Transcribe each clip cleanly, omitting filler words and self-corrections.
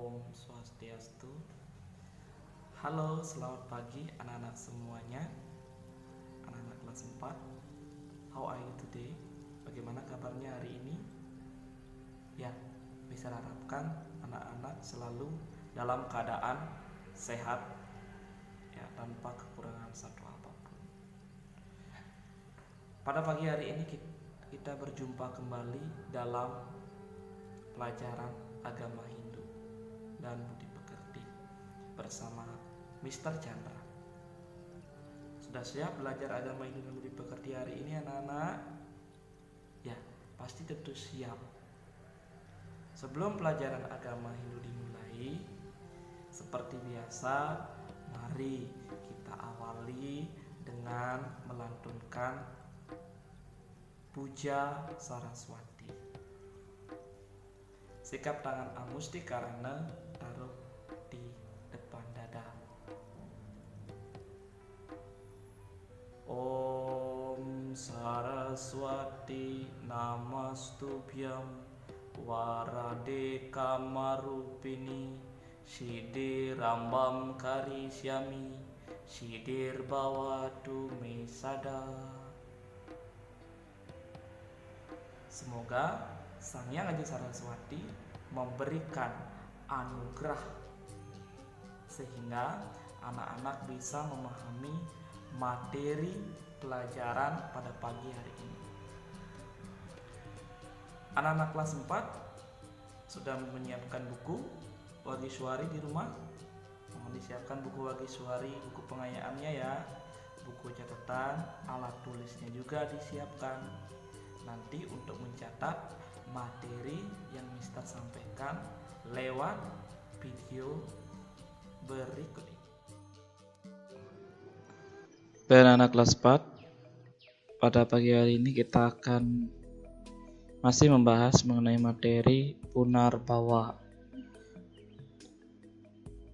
Om Swastiastu. Halo, selamat pagi anak-anak semuanya. Anak-anak kelas 4. How are you today? Bagaimana kabarnya hari ini? Ya, bisa harapkan anak-anak selalu dalam keadaan sehat ya, tanpa kekurangan satu apapun. Pada pagi hari ini kita berjumpa kembali dalam pelajaran agama Hindu dan budi pekerti bersama Mr. Chandra. Sudah siap belajar agama Hindu dan budi pekerti hari ini anak-anak? Ya, pasti tentu siap. Sebelum pelajaran agama Hindu dimulai, seperti biasa, mari kita awali dengan melantunkan Puja Saraswati. Sikap tangan Amusti karena taruh di depan dada. Om Saraswati Namastubhyam Warade Kamarupini Sidir Rambam Karisyami Sidir Bawatu Mesada. Semoga Sang Hyang Aji Saraswati memberikan anugerah sehingga anak-anak bisa memahami materi pelajaran pada pagi hari ini. Anak-anak kelas 4 sudah menyiapkan buku Wagiswari di rumah. Mohon disiapkan buku Wagiswari, buku pengayaannya ya, buku catatan, alat tulisnya juga disiapkan. Nanti untuk mencatat materi yang Mister sampaikan lewat video berikut ini. Baik anak kelas 4, pada pagi hari ini kita akan masih membahas mengenai materi Punarbawa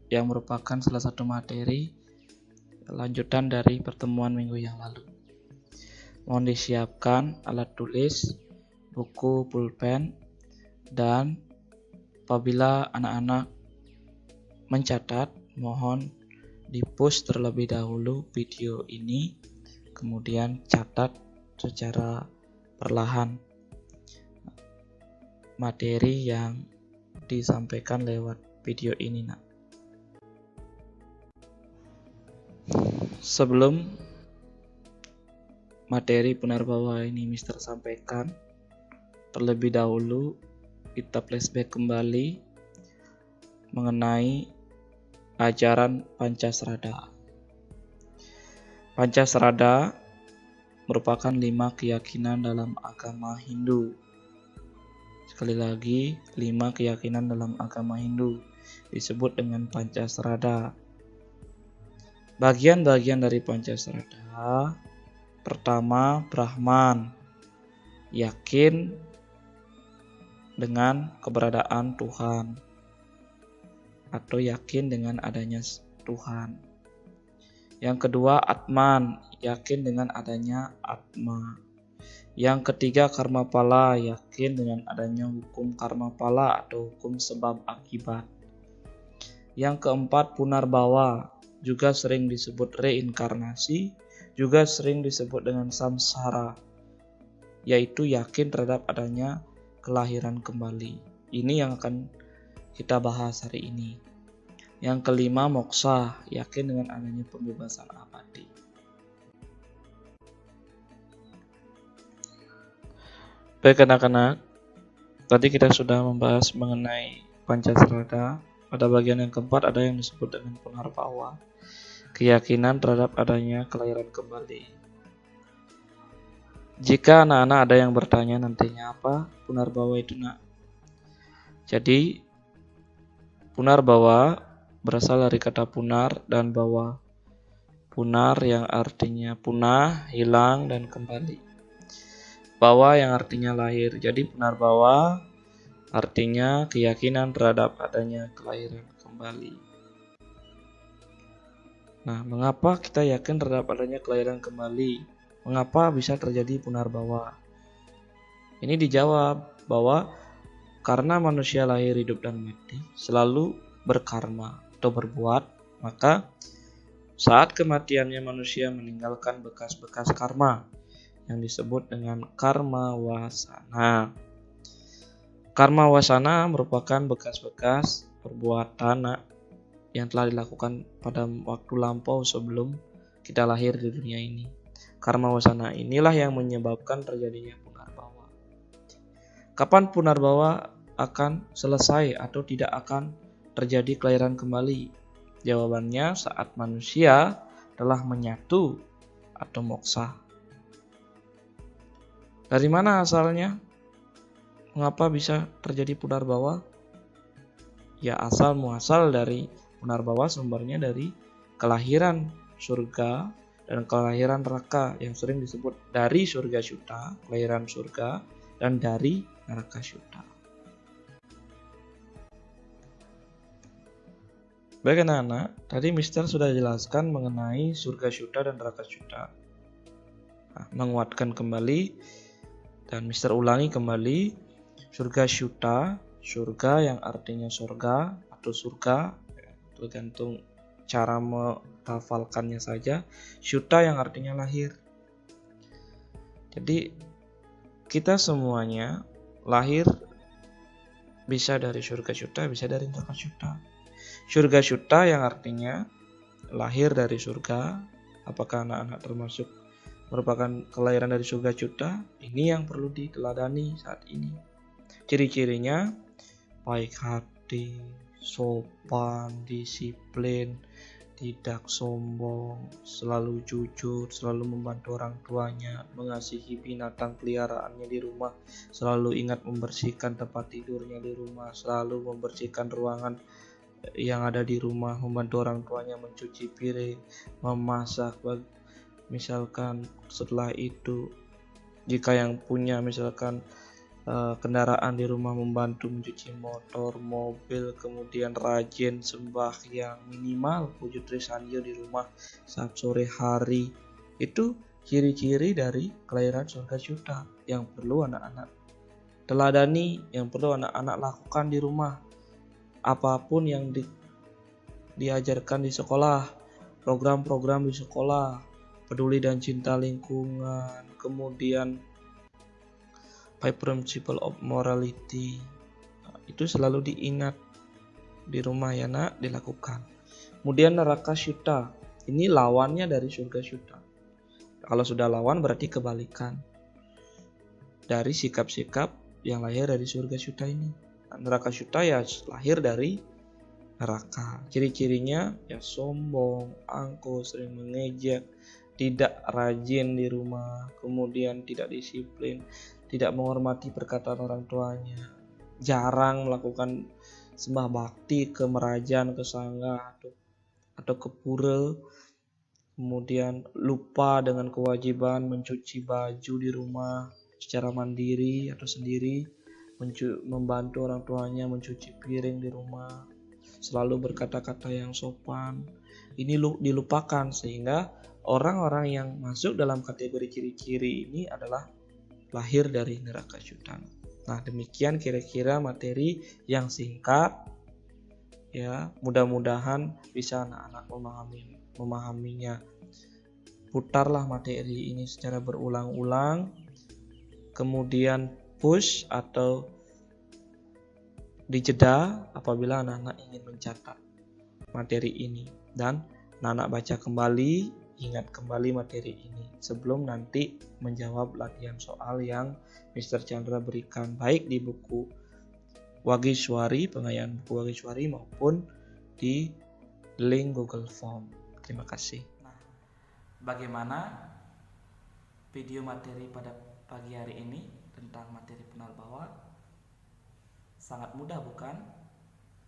yang merupakan salah satu materi lanjutan dari pertemuan minggu yang lalu. Mohon disiapkan alat tulis, buku, pulpen, dan apabila anak-anak mencatat, mohon di-push terlebih dahulu video ini, kemudian catat secara perlahan materi yang disampaikan lewat video ini. Sebelum materi Punarbawa ini Mister sampaikan, terlebih dahulu kita flashback kembali mengenai ajaran Pancasrada. Pancasrada merupakan 5 keyakinan dalam agama Hindu. Sekali lagi, 5 keyakinan dalam agama Hindu disebut dengan Pancasrada. Bagian-bagian dari Pancasrada: pertama, Brahman, yakin dengan keberadaan Tuhan atau yakin dengan adanya Tuhan. Yang kedua, Atman, yakin dengan adanya Atma. Yang ketiga, Karmapala, yakin dengan adanya hukum Karmapala atau hukum sebab akibat. Yang keempat, Punarbawa, juga sering disebut reinkarnasi, juga sering disebut dengan samsara, yaitu yakin terhadap adanya kelahiran kembali. Ini yang akan kita bahas hari ini. Yang kelima, moksa, yakin dengan adanya pembebasan abadi. Baik anak-anak, tadi kita sudah membahas mengenai Pancasrada. Pada bagian yang keempat ada yang disebut dengan Punarbawa, keyakinan terhadap adanya kelahiran kembali. Jika anak-anak ada yang bertanya nantinya apa Punarbawa itu nak? Jadi Punarbawa berasal dari kata punar dan bawa. Punar yang artinya punah, hilang, dan kembali. Bawa yang artinya lahir. Jadi Punarbawa artinya keyakinan terhadap adanya kelahiran kembali. Nah, mengapa kita yakin terhadap adanya kelahiran kembali? Mengapa bisa terjadi Punarbawa? Ini dijawab bahwa karena manusia lahir, hidup, dan mati, selalu berkarma atau berbuat, maka saat kematiannya manusia meninggalkan bekas-bekas karma yang disebut dengan karma wasana. Karma wasana merupakan bekas-bekas perbuatan yang telah dilakukan pada waktu lampau sebelum kita lahir di dunia ini. Karma wasana inilah yang menyebabkan terjadinya punarbawa. Kapan punarbawa akan selesai atau tidak akan terjadi kelahiran kembali? Jawabannya saat manusia telah menyatu atau moksa. Dari mana asalnya? Mengapa bisa terjadi punarbawa? Ya, asal muasal dari punarbawa sumbernya dari kelahiran surga dan kelahiran neraka yang sering disebut dari surga syuta, kelahiran surga, dan dari neraka syuta. Baik anak-anak, tadi Mister sudah jelaskan mengenai surga syuta dan neraka syuta. Nah, menguatkan kembali dan Mister ulangi kembali, surga syuta, surga yang artinya surga atau surga, tergantung cara melafalkannya saja. Syuta yang artinya lahir. Jadi kita semuanya lahir bisa dari surga syuta, bisa dari neraka syuta. Surga syuta yang artinya lahir dari surga. Apakah anak-anak termasuk merupakan kelahiran dari surga syuta? Ini yang perlu diteladani saat ini. Ciri-cirinya baik hati, sopan, disiplin, tidak sombong, selalu jujur, selalu membantu orang tuanya, mengasihi binatang peliharaannya di rumah, selalu ingat membersihkan tempat tidurnya di rumah, selalu membersihkan ruangan yang ada di rumah, membantu orang tuanya mencuci piring, memasak. Misalkan setelah itu jika yang punya misalkan kendaraan di rumah, membantu mencuci motor, mobil, kemudian rajin sembahyang, minimal 7 trisanyo di rumah saat sore hari. Itu ciri-ciri dari kelahiran surga syuta yang perlu anak-anak teladani, yang perlu anak-anak lakukan di rumah. Apapun yang diajarkan di sekolah, program-program di sekolah, peduli dan cinta lingkungan, kemudian 5 principle of morality, itu selalu diingat di rumah ya nak, dilakukan. Kemudian neraka syuta, ini lawannya dari surga syuta. Kalau sudah lawan berarti kebalikan dari sikap-sikap yang lahir dari surga syuta ini. Neraka syuta ya lahir dari neraka. Ciri-cirinya ya sombong, angkuh, sering mengejek, tidak rajin di rumah, kemudian tidak disiplin, tidak menghormati perkataan orang tuanya, jarang melakukan sembah bakti ke merajan, ke sangga atau ke pura, kemudian lupa dengan kewajiban mencuci baju di rumah secara mandiri atau sendiri, membantu orang tuanya mencuci piring di rumah, selalu berkata-kata yang sopan. Ini dilupakan sehingga orang-orang yang masuk dalam kategori ciri-ciri ini adalah lahir dari neraka syuta. Nah, demikian kira-kira materi yang singkat ya, mudah-mudahan bisa anak-anak memahaminya. Putarlah materi ini secara berulang-ulang, kemudian push atau dijeda apabila anak-anak ingin mencatat materi ini, dan anak-anak baca kembali, ingat kembali materi ini sebelum nanti menjawab latihan soal yang Mr. Chandra berikan baik di buku Wagiswari, pengayaan buku Wagiswari, maupun di link Google Form. Terima kasih. Nah, bagaimana video materi pada pagi hari ini tentang materi punarbawa? Sangat mudah bukan?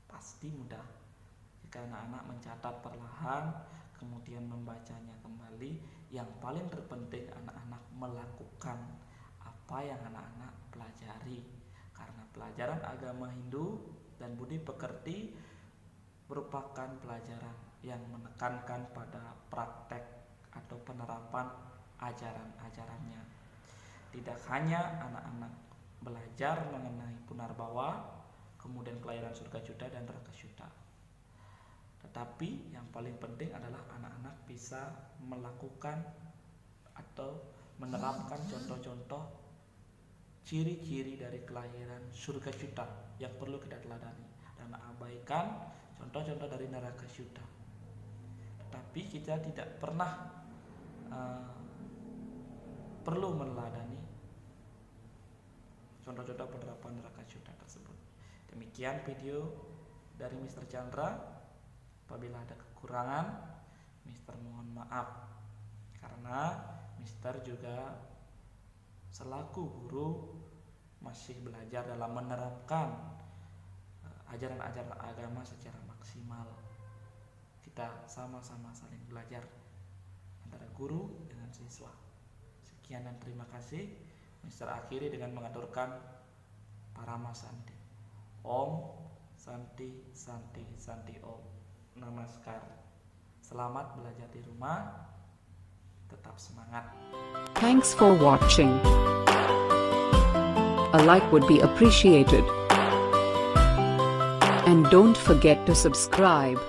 Pasti mudah. Jika anak-anak mencatat perlahan, kemudian membacanya kembali, yang paling terpenting anak-anak melakukan apa yang anak-anak pelajari, karena pelajaran agama Hindu dan budi pekerti merupakan pelajaran yang menekankan pada praktek atau penerapan ajaran-ajarannya. Tidak hanya anak-anak belajar mengenai punarbawa, kemudian kelahiran surga syuta dan neraka syuta, Tetapi yang paling penting adalah anak-anak bisa melakukan atau menerapkan contoh-contoh ciri-ciri dari kelahiran surga Syuta yang perlu kita teladani dan abaikan contoh-contoh dari neraka Syuta. Tetapi kita tidak pernah perlu meneladani contoh-contoh penerapan neraka Syuta tersebut. Demikian video dari Mr. Chandra. Apabila ada kekurangan, Mr. mohon maaf, karena Mr. juga selaku guru masih belajar dalam menerapkan ajaran-ajaran agama secara maksimal. Kita sama-sama saling belajar antara guru dengan siswa. Sekian dan terima kasih. Mr. akhiri dengan mengaturkan Parama Santi. Om Santi Santi Santi Om. Namaskar. Selamat belajar di rumah. Tetap semangat. Thanks for watching. A like would be appreciated. And don't forget to subscribe.